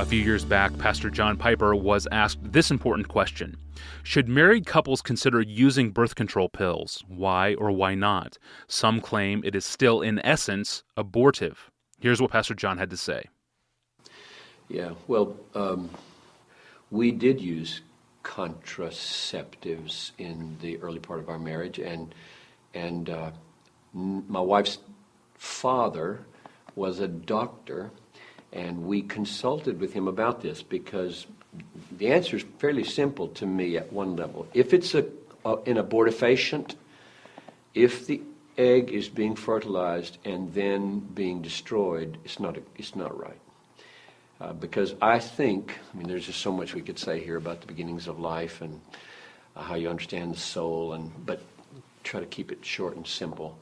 A few years back, Pastor John Piper was asked this important question. Should married couples consider using birth control pills? Why or why not? Some claim it is still, in essence, abortive. Here's what Pastor John had to say. Yeah, well, we did use contraceptives in the early part of our marriage, and my wife's father was a doctor, and we consulted with him about this because the answer is fairly simple to me at one level. If it's an abortifacient, if the egg is being fertilized and then being destroyed, it's not right. Because I think, there's just so much we could say here about the beginnings of life and how you understand the soul, but try to keep it short and simple.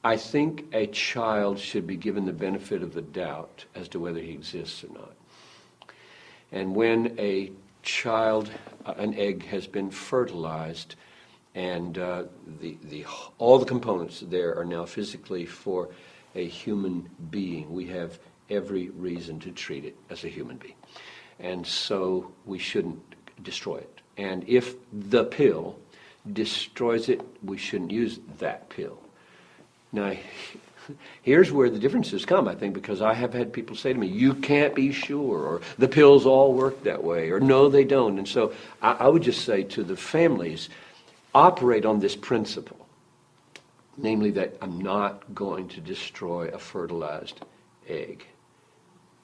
I think a child should be given the benefit of the doubt as to whether he exists or not. And when an egg has been fertilized, and all the components there are now physically for a human being, we have every reason to treat it as a human being. And so we shouldn't destroy it. And if the pill destroys it, we shouldn't use that pill. Now, here's where the differences come, I think, because I have had people say to me, you can't be sure, or the pills all work that way, or no, they don't. And so I would just say to the families, operate on this principle, namely that I'm not going to destroy a fertilized egg.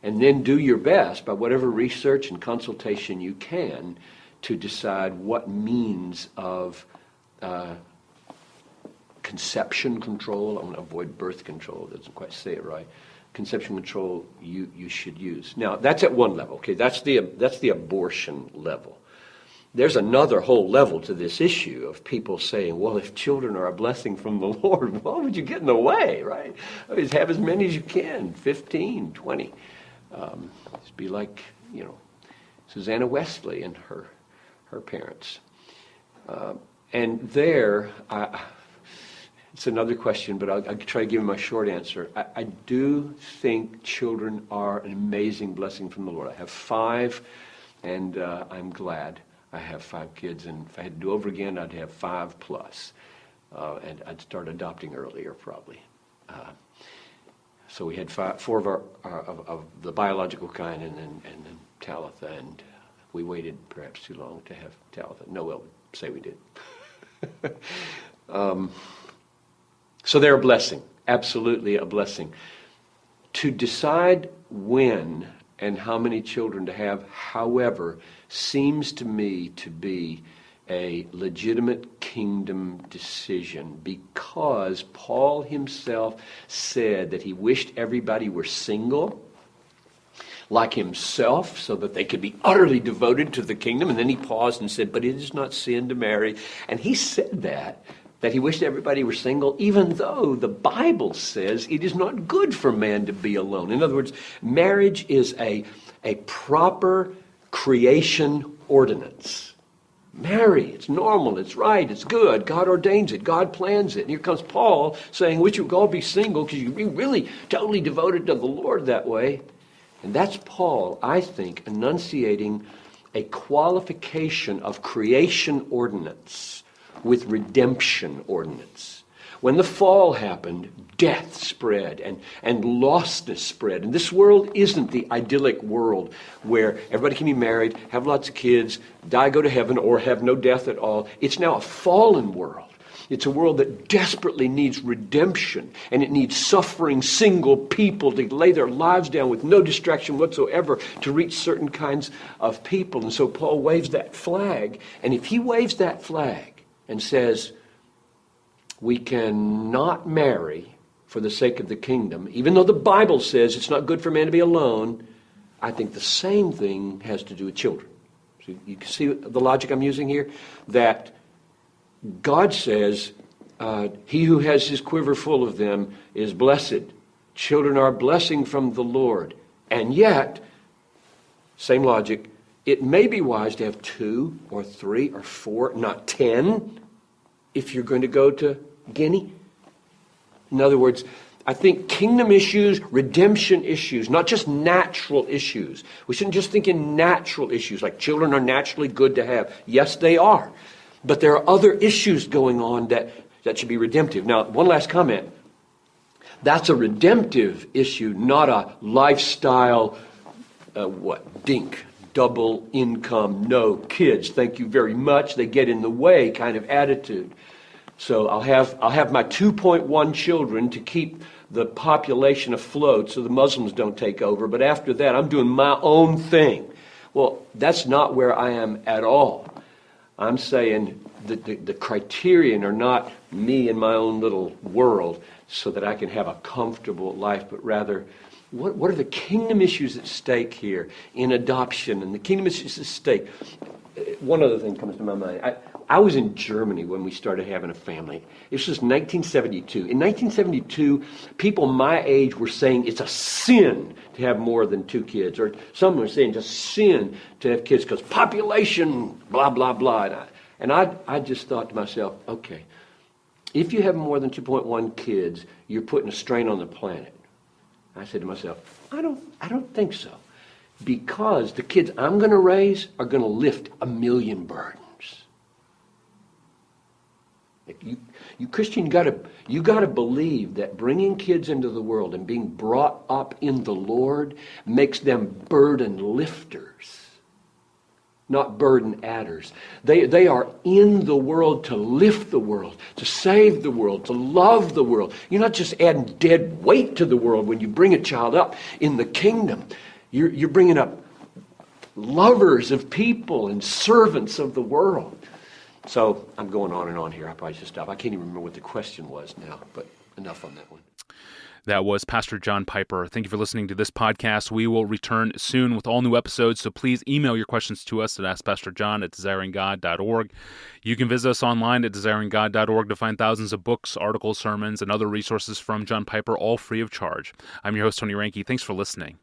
And then do your best, by whatever research and consultation you can, to decide what means of conception control. I want to avoid birth control. It doesn't quite say it right. Conception control you should use. Now, that's at one level. Okay, that's the abortion level. There's another whole level to this issue of people saying, well, if children are a blessing from the Lord, why would you get in the way, right? Have as many as you can, 15, 20. Just be like, Susanna Wesley and her parents. And there, it's another question, but I'll try to give you my short answer. I do think children are an amazing blessing from the Lord. I have 5, and I'm glad I have 5 kids. And if I had to do over again, I'd have 5 plus. And I'd start adopting earlier, probably. So we had 4 of the biological kind, and then Talitha, and we waited perhaps too long to have Talitha. Noel would say we did. So they're a blessing, absolutely a blessing. To decide when and how many children to have, however, seems to me to be a legitimate kingdom decision, because Paul himself said that he wished everybody were single like himself so that they could be utterly devoted to the kingdom. And then he paused and said, but it is not sin to marry. And he said that he wished everybody were single, even though the Bible says it is not good for man to be alone. In other words, marriage is a proper creation ordinance. Marry, it's normal, it's right, it's good. God ordains it, God plans it. And here comes Paul saying, wish you would all be single because you can be really totally devoted to the Lord that way. And that's Paul, I think, enunciating a qualification of creation ordinance with redemption ordinance. When the fall happened, death spread and lostness spread. And this world isn't the idyllic world where everybody can be married, have lots of kids, die, go to heaven, or have no death at all. It's now a fallen world. It's a world that desperately needs redemption, and it needs suffering single people to lay their lives down with no distraction whatsoever to reach certain kinds of people. And so Paul waves that flag. And if he waves that flag and says, we cannot marry for the sake of the kingdom, even though the Bible says it's not good for man to be alone, I think the same thing has to do with children. So you can see the logic I'm using here? That God says, he who has his quiver full of them is blessed. Children are a blessing from the Lord. And yet, same logic, it may be wise to have 2 or 3 or 4, not 10, if you're going to go to Guinea. In other words, I think kingdom issues, redemption issues, not just natural issues. We shouldn't just think in natural issues, like children are naturally good to have. Yes, they are. But there are other issues going on that should be redemptive. Now, one last comment. That's a redemptive issue, not a lifestyle, dink, double income, no kids, thank you very much, they get in the way kind of attitude. So I'll have my 2.1 children to keep the population afloat so the Muslims don't take over. But after that, I'm doing my own thing. Well, that's not where I am at all. I'm saying the criterion are not me in my own little world so that I can have a comfortable life, but rather what are the kingdom issues at stake here in adoption and the kingdom issues at stake. One other thing comes to my mind. I was in Germany when we started having a family. This was 1972. In 1972, people my age were saying it's a sin to have more than 2 kids, or some were saying it's a sin to have kids because population, blah, blah, blah. And I just thought to myself, okay, if you have more than 2.1 kids, you're putting a strain on the planet. I said to myself, I don't think so. Because the kids I'm going to raise are going to lift 1 million burdens. You Christian, you got to believe that bringing kids into the world and being brought up in the Lord makes them burden lifters, not burden adders. They are in the world to lift the world, to save the world, to love the world. You're not just adding dead weight to the world when you bring a child up in the kingdom. You're bringing up lovers of people and servants of the world. So I'm going on and on here. I probably should stop. I can't even remember what the question was now, but enough on that one. That was Pastor John Piper. Thank you for listening to this podcast. We will return soon with all new episodes, so please email your questions to us at AskPastorJohn@desiringgod.org. You can visit us online at desiringgod.org to find thousands of books, articles, sermons, and other resources from John Piper, all free of charge. I'm your host, Tony Reinke. Thanks for listening.